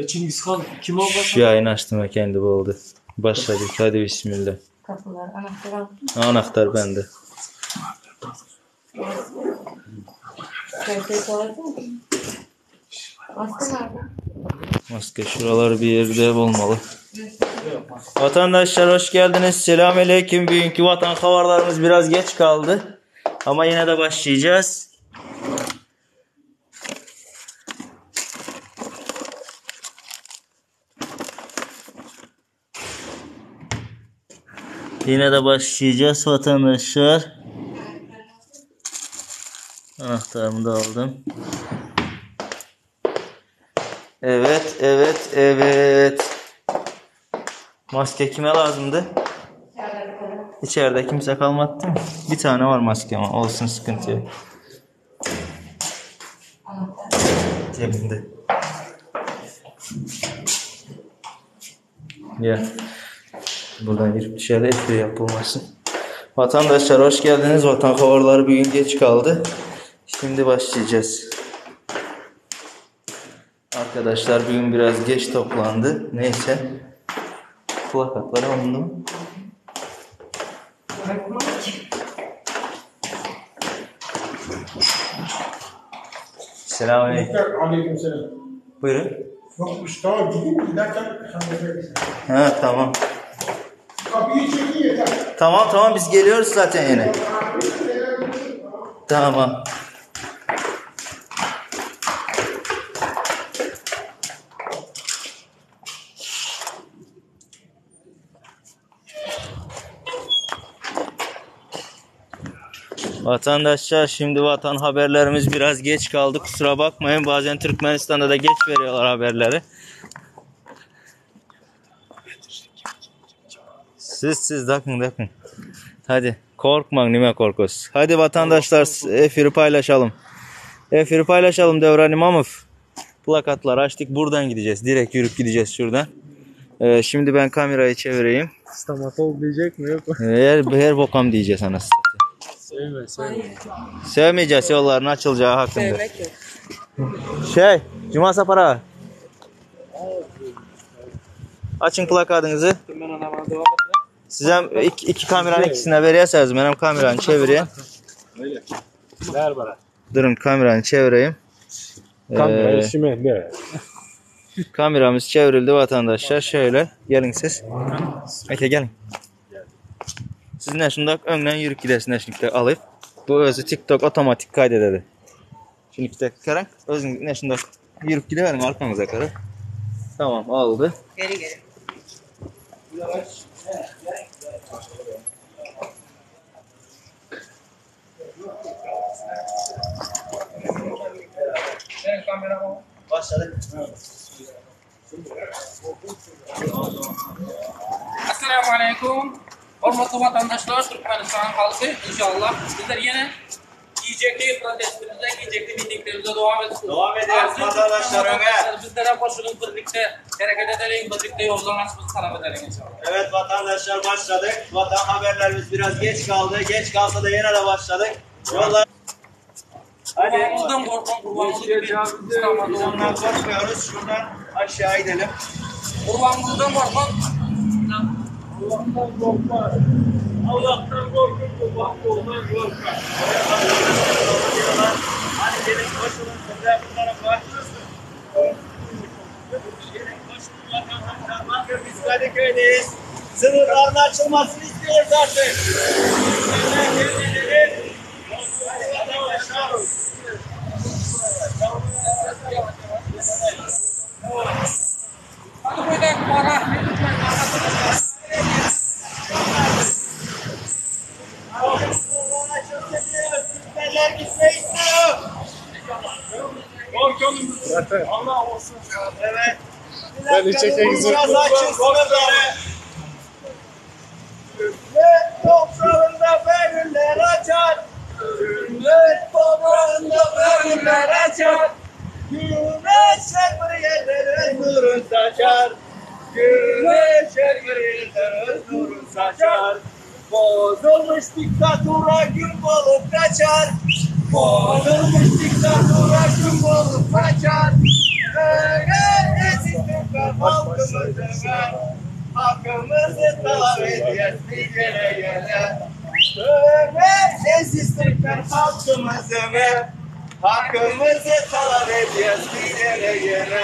Çingizhan kim oldu? Şu yayını açtım kendi bu oldu. Başladık. Hadi bismillah. Kapılar, anahtar aldım. Anahtar bende. Gerçeği koydun mu? Maske nerede? Maske şuralar bir yerde olmalı. Vatandaşlar hoş geldiniz. Selamünaleyküm. Bugünkü vatan haberlerimiz biraz geç kaldı. Ama yine de başlayacağız. Yine de başlayacağız vatandaşlar. Anahtarımı da aldım. Evet. Maske kime lazımdı? İçeride kimse kalmadı değil mi? Bir tane var maske ama olsun, sıkıntı yok. Cebimde. Gel. Buradan girip dışarıda espri yapılmasın. Vatandaşlar hoş geldiniz. Vatan haberleri bugün geç kaldı. Şimdi başlayacağız. Arkadaşlar bugün biraz geç toplandı. Neyse. Plakatları alındı mı? Selamünaleyküm. Aleykümselam. Buyurun. Yokmuş, tamam gideyim mi? Giderken sen de verirsin. Ha tamam. Kapıyı çekin yeter. Tamam biz geliyoruz zaten yine. Tamam. Vatandaşlar şimdi vatan haberlerimiz biraz geç kaldı. Kusura bakmayın. Bazen Türkmenistan'da da geç veriyorlar haberleri. Siz bakın. Hadi korkmayın, nime korkuyoruz. Hadi vatandaşlar efiri paylaşalım. Devran İmamov. Plakatlar açtık. Buradan gideceğiz. Direkt yürüp gideceğiz şuradan. Şimdi ben kamerayı çevireyim. Stomatolog diyecek mi? Yok. Her bokam diyeceğiz anasını. Sevme. Sevmeyeceğiz, yolların açılacağı hakkında. Sevmek yok. Cuma Sapara. Açın plakatınızı. Size iki kameranın ikisine veriyorsanız benim kameranı çevireyim. Öyle. Ver bana. Durun kameranı çevireyim. Kamera işime ne? Kameramız çevrildi vatandaşlar. Şöyle gelin siz. Eke gelin. Siz neşindak önden yürük gidersin neşinlikte alıp. Bu özü TikTok otomatik kaydededi. Şimdi de karan özün neşindak yürük giderim arkanıza kadar. Tamam aldı. Geri. Başladık. Assalamualaikum. Hormatly vatandaşlar, Türkmenistan halkı inşallah bizler yine yiyecekli protestimizde, yiyecekli mitinglerimize devam ediyoruz vatandaşlar öne. Bizlere koşulun birlikte hareket edelim, birlikte yoldan açmamızı talep edelim inşallah. Evet vatandaşlar başladık. Vatan haberlerimiz biraz geç kaldı. Geç kalsa da yine de başladık. Yollar. Hadi. Kurbanımızdan korkan kurbanımızı gibi Ondan korkmuyoruz. Şuradan aşağı inelim. kurbanımızdan korkan Allah'tan korkun, Allah'tan korkun. Hadi gelin koşulun size bu tarafa. Gelin koşulun vatandaşlar. Bakın biz Kadıköy'deyiz. Sınırların açılmasını istiyoruz artık. Gelin. Hadi vatandaşlar. Kadıköy'de para Türkmenler gitmeyi istiyor. Korkunun Allah olsun. Evet. Ben içeceksin. Biraz açın sınırları. Ümmet toprağında bölümler açar. Ümmet toprağında bölümler açar. Güneşler bir yerlere nurun saçar. Güneşler bir yerlere nurun saçar. Bozulmuş diktatura gün bulup kaçar. Bozulmuş diktatura gün bulup kaçar. halkımızı ve hakkımızı talep ediyoruz bir yere gele. Ve aziz Türkmen halkımızı ve hakkımızı talep ediyoruz bir yere gele.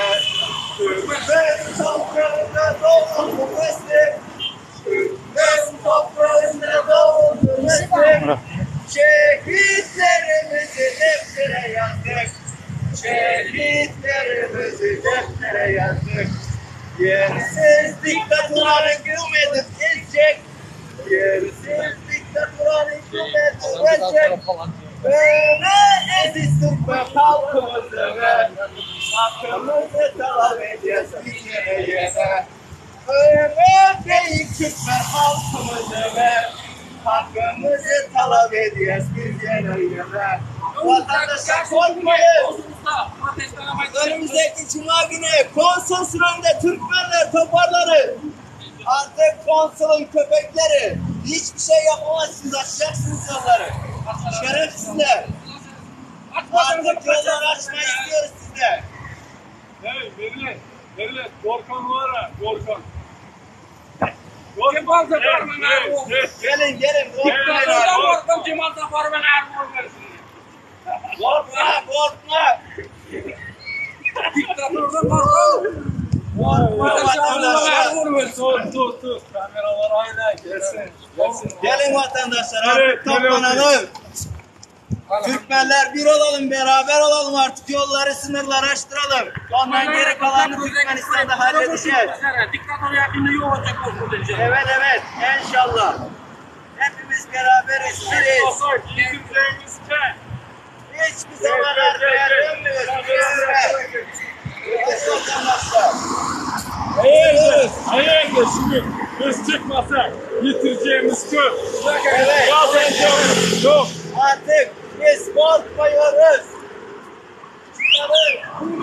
Türkmen toprağında doğdumuzdur. Türkmen toprağında doğdumuzdur. Şehitlerimizi deftere yazdık. Şehitlerimizi deftere yazdık. Yersiz diktatörü hüküm edip geçecek. Yersiz diktatörü hüküm edip geçecek. Ve aziz Türkmen halkımızı ve hakkımızı talep ediyoruz bir yere yere. Ve büyük Türkmen halkımızı ve hakkımızı talep ediyoruz bir yere yere. Vatandaşlar korkmayın. Önümüzdeki cuma günü konsolsun önünde Türkmenler toparları. Artık konsolun köpekleri. Hiçbir şey yapamazsınız, açacaksınız yolları. Şerefsizler. Artık yolları açmayı istiyoruz sizden. Hey Merilet, Gorkan var ha, Gorkan. Kim fazla varma nerede? Gelin korkmayın Diktatörden abi. korktum, kim fazla varma nerede? Korkma. Diktatörden korktum. Vatandaşlar. Dur. Kameralar hala gelsin. Gelin vatandaşlar artık toplanalım. Türkmenler bir olalım, beraber olalım artık yolları, sınırları açtıralım. Ondan geri kalanını Türkmenistan'da halledeceğiz. Diktatör yakında yok olacak korkutunca. Evet, inşallah. Hepimiz beraberiz, biriz. Hiçbir zaman arkaya dönmüyoruz. Hadi vatandaşlar. Hayırdır şimdi biz çıkmasak yitireceğimiz köy. Evet. Yok. Artık biz korkmuyoruz.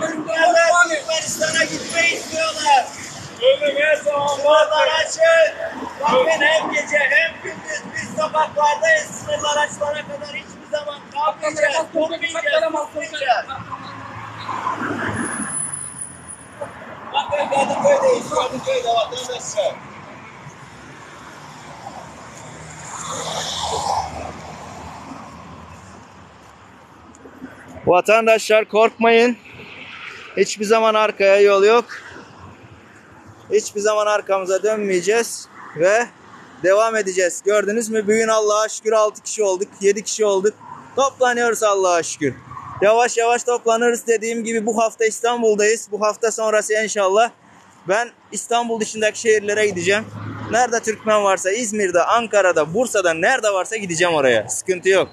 Türkmenler Türkmenistan'a gitmeyi istiyorlar. Ölüm her zaman Sınırlar vardır. açın. Bakın hem gece hem gündüz biz sokaklardayız. Sınırlar açılana kadar hiçbir zaman kalkmayacağız. Tutmayacağız. Bakın Kadıköy'deyiz. Kadıköy'de vatandaşlar. Vatandaşlar korkmayın. Hiçbir zaman arkaya yol yok. Hiçbir zaman arkamıza dönmeyeceğiz ve devam edeceğiz. Gördünüz mü? Bugün Allah'a şükür 6 kişi olduk, 7 kişi olduk. Toplanıyoruz Allah'a şükür. Yavaş yavaş toplanırız. Dediğim gibi bu hafta İstanbul'dayız. Bu hafta sonrası inşallah ben İstanbul dışındaki şehirlere gideceğim. Nerede Türkmen varsa İzmir'de, Ankara'da, Bursa'da nerede varsa gideceğim oraya. Sıkıntı yok.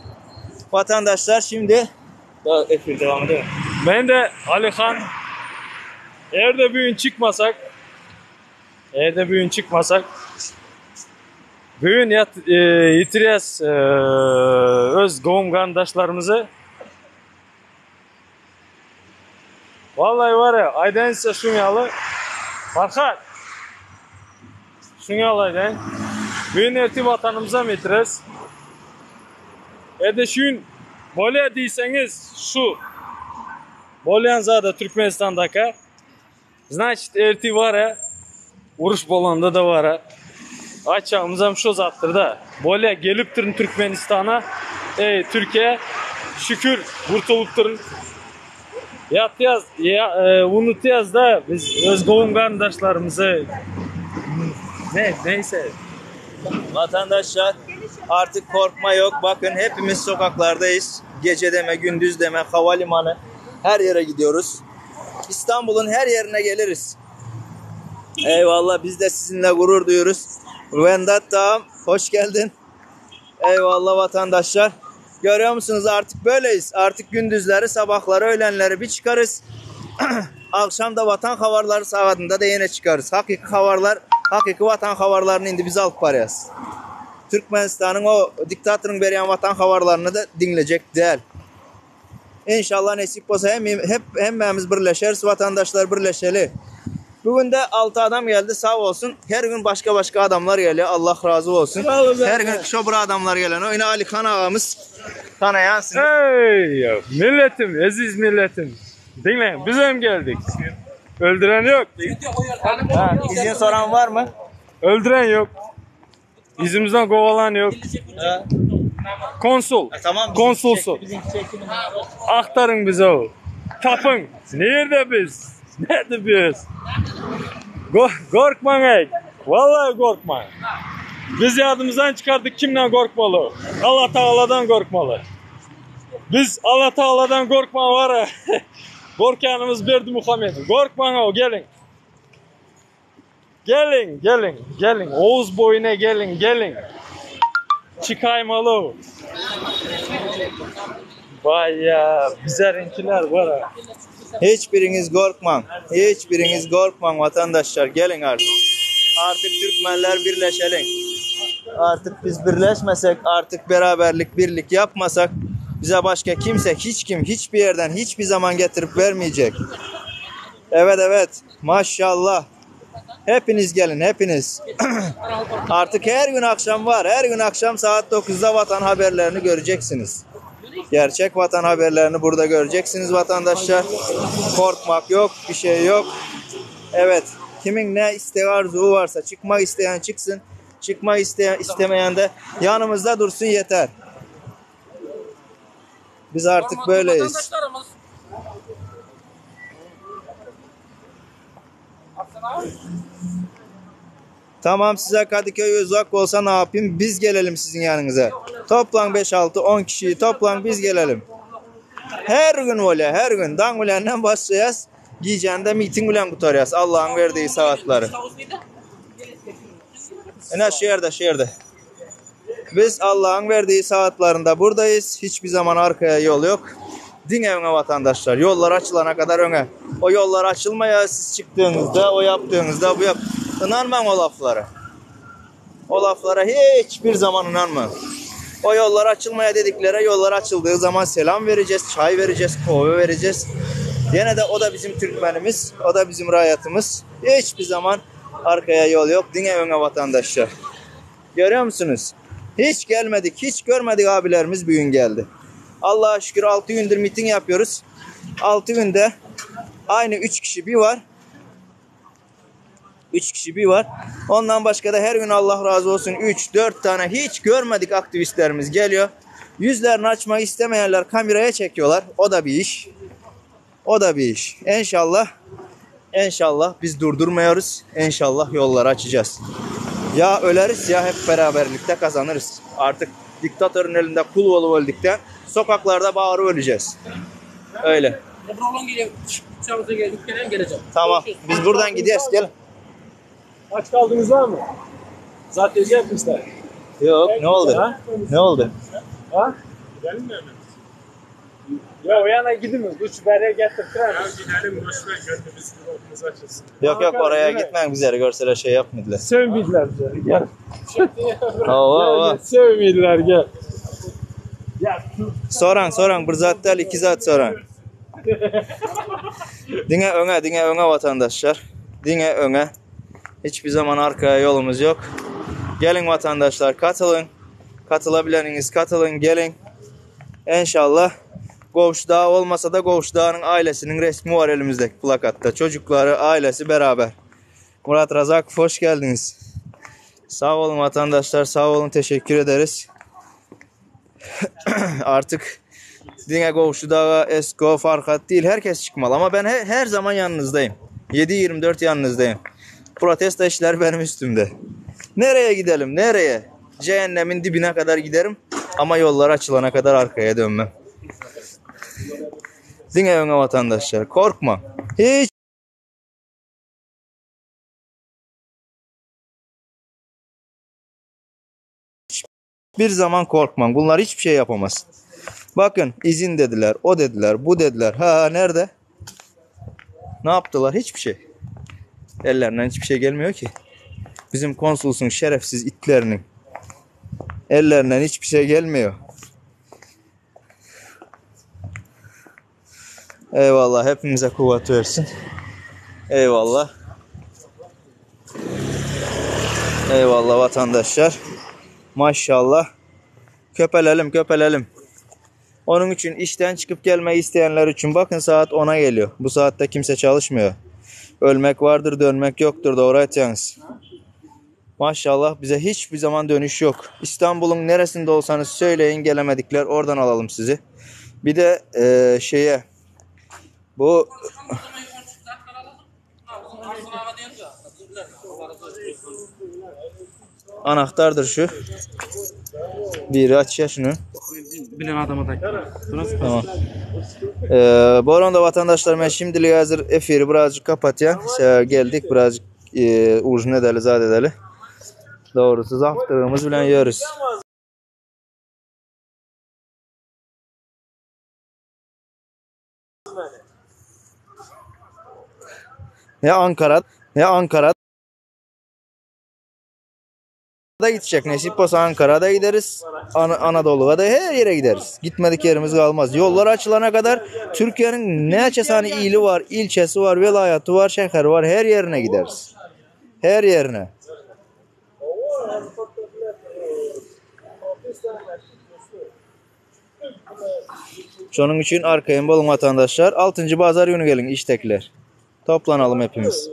Vatandaşlar şimdi devam ediyor. Ben de Alihan eğer de bugün çıkmasak bugün yitireceğiz öz doğum kardeşlerimizi. Vallahi var ya aydan size şunyalı Farhat şunyalı aydan bugün erti vatanımıza mı yitireceğiz? Edişün Bolya deyseniz şu Bolyanzada Türkmenistan'daki значит erti var ya uruş bolanda da var ya açağımızam şu zattır da Bolya gelip durun Türkmenistan'a Türkiye şükür kurtulup yatıyaz unutuyaz da biz öz doğum kardeşlerimizi neyse Vatandaşlar artık korkma yok. Bakın hepimiz sokaklardayız. Gece deme, gündüz deme, havalimanı her yere gidiyoruz. İstanbul'un her yerine geliriz. Eyvallah biz de sizinle gurur duyuyoruz. Vendatta hoş geldin. Eyvallah vatandaşlar. Görüyor musunuz artık böyleyiz. Artık gündüzleri, sabahları, öğlenleri bir çıkarız. Akşam da vatan havarları saatinde de yine çıkarız. Hakiki vatan havarlarını indi biz alıp parayız. Türkmenistan'ın o diktatörün veriyen vatan havarlarını da dinleyecek değil. İnşallah nasip olsa hepimiz birleşeriz, vatandaşlar birleşeli. Bugün de 6 adam geldi sağ olsun. Her gün başka adamlar geliyor. Allah razı olsun. Her gün şobra adamlar geliyor. O yine Ali Khan ağamız tanıyansınız. Hey milletim, aziz milletim. Dinleyin biz hem geldik. Öldüren yok. Video koyuyor. Ha, izin soran var mı? Öldüren yok. Yüzümüzden kovalan yok. Ha. Konsul. Tamam. Konsulsun. Aktarın bize o. Tapın. Nerede biz? Nerede biz? Korkmayın. Vallahi korkmayın. Biz yadımızdan çıkardık. Kimden korkmalı? Allah Teala'dan korkmalı. Biz Allah Teala'dan korkma var ya. Korkanımız Berdi Muhammed. Korkmayın o, gelin. Gelin. Oğuz boyuna gelin. Çıkaymalı o. Vay ya, bizlerinkiler var ha. Hiçbiriniz korkmayın vatandaşlar. Gelin artık. Artık Türkmenler birleşelim. Artık biz birleşmesek, artık beraberlik, birlik yapmasak bize başka kimse, hiç kim, hiçbir yerden, hiçbir zaman getirip vermeyecek. Evet. Maşallah. Hepiniz gelin, hepiniz. Artık her gün akşam var. Her gün akşam saat 9'da vatan haberlerini göreceksiniz. Gerçek vatan haberlerini burada göreceksiniz vatandaşlar. Korkmak yok, bir şey yok. Evet, kimin ne isteği arzuğu varsa, çıkmak isteyen çıksın. Çıkmak istemeyen de yanımızda dursun yeter. Biz artık böyleyiz. Vatandaşlarımız. Tamam, size Kadıköy uzak olsa ne yapayım? Biz gelelim sizin yanınıza. Toplan 5-6-10 kişiyi toplan, biz gelelim. Her gün öyle, her gün. Dan ulenden başlayacağız. Giyeceğinde miting ulan kurtaracağız. Allah'ın verdiği saatleri. Şehirde. Biz Allah'ın verdiği saatlerinde buradayız. Hiçbir zaman arkaya yol yok. Din evine vatandaşlar. Yollar açılana kadar öne. O yollar açılmaya siz çıktığınızda, o yaptığınızda, bu yap. İnanmam o laflara. O laflara hiçbir zaman inanmam. O yollar açılmaya dediklere, yollar açıldığı zaman selam vereceğiz, çay vereceğiz, kahve vereceğiz. Yine de o da bizim Türkmenimiz, o da bizim rayatımız. Hiçbir zaman arkaya yol yok. Din evine vatandaşlar. Görüyor musunuz? Hiç gelmedik, hiç görmedik abilerimiz bugün geldi. Allah'a şükür 6 gündür miting yapıyoruz. 6 günde aynı 3 kişi bir var. 3 kişi bir var. Ondan başka da her gün Allah razı olsun 3-4 tane hiç görmedik aktivistlerimiz geliyor. Yüzlerini açmak istemeyenler kameraya çekiyorlar. O da bir iş. İnşallah biz durdurmuyoruz. İnşallah yolları açacağız. Ya öleriz ya hep beraberlikte kazanırız. Artık diktatörün elinde kul olup öldükten sokaklarda bağırıp öleceğiz. Öyle. Obrolon geliyor. Çavuza geldik. Geleceğim. Tamam. Biz buradan gideceğiz. Gel. Aç kaldınız var mı? Zaten yapmışlar. Yok. Ne oldu? Ha? Ne oldu? Ha? Gidelim mi hemen? Ya o yana gidelim. Bu çubere getirtirer mi? Ya gidelim. Boşver. Gönlümüz okumuz açılsın. Yok oraya gitmeyin bizlere. Görseler şey yapmadılar. Sevmediler bizi. Gel. Gel. Sevmediler gel. Soran bir zat değil, iki zat soran. Dine öne vatandaşlar. Dine öne. Hiçbir zaman arkaya yolumuz yok. Gelin vatandaşlar, katılın. Katılabileniz katılın, gelin. İnşallah Koğuş Dağı olmasa da Koğuş Dağı'nın ailesinin resmi var elimizdeki plakatta. Çocukları, ailesi beraber. Murat Razak, hoş geldiniz. Sağ olun vatandaşlar, sağ olun, teşekkür ederiz. Artık Dine Koğuş Dağı, Esko, Farkat değil, herkes çıkmalı ama ben her zaman yanınızdayım. 7/24 yanınızdayım. Protesto işler benim üstümde. Nereye gidelim, nereye? Cehennemin dibine kadar giderim ama yollar açılana kadar arkaya dönmem. Dine öne vatandaşlar, korkma. Hiç bir zaman korkmam. Bunlar hiçbir şey yapamaz. Bakın izin dediler, o dediler, bu dediler. Ha nerede? Ne yaptılar? Hiçbir şey. Ellerinden hiçbir şey gelmiyor ki. Bizim konsulsun şerefsiz itlerinin ellerinden hiçbir şey gelmiyor. Eyvallah, hepimize kuvvet versin. Eyvallah. Eyvallah vatandaşlar. Maşallah. Köpelelim. Onun için işten çıkıp gelmeyi isteyenler için bakın saat 10'a geliyor. Bu saatte kimse çalışmıyor. Ölmek vardır, dönmek yoktur. Doğru aytıyorsunuz. Maşallah bize hiçbir zaman dönüş yok. İstanbul'un neresinde olsanız söyleyin, gelemedikler. Oradan alalım sizi. Bir de bu anahtardır şu. Biri aç ya şunu. Bilen adama da. Tamam. Bu arada vatandaşlar, ben şimdilik hazır efiri birazcık kapatayım. Geldik birazcık uzun edeli, zat edeli. Doğrusu zaftırığımız bilen yiyoruz. Ya Ankara da gidecek. Nasip olsa Ankara'da gideriz. Anadolu'ya da her yere gideriz. Gitmedik yerimiz kalmaz. Yollar açılana kadar Türkiye'nin ne açısani ili var, ilçesi var, velayeti var, şehri var. Her yerine gideriz. Her yerine. Şunun için arkayın bolun vatandaşlar. 6. pazar günü gelin iştekiler. Toplanalım hepimiz.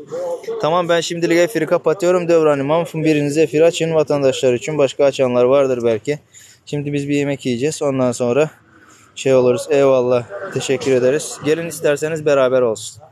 Tamam, ben şimdilik efiri kapatıyorum. Devran İmam. Biriniz efiri açın vatandaşlar için. Başka açanlar vardır belki. Şimdi biz bir yemek yiyeceğiz. Ondan sonra oluruz. Eyvallah. Teşekkür ederiz. Gelin isterseniz beraber olsun.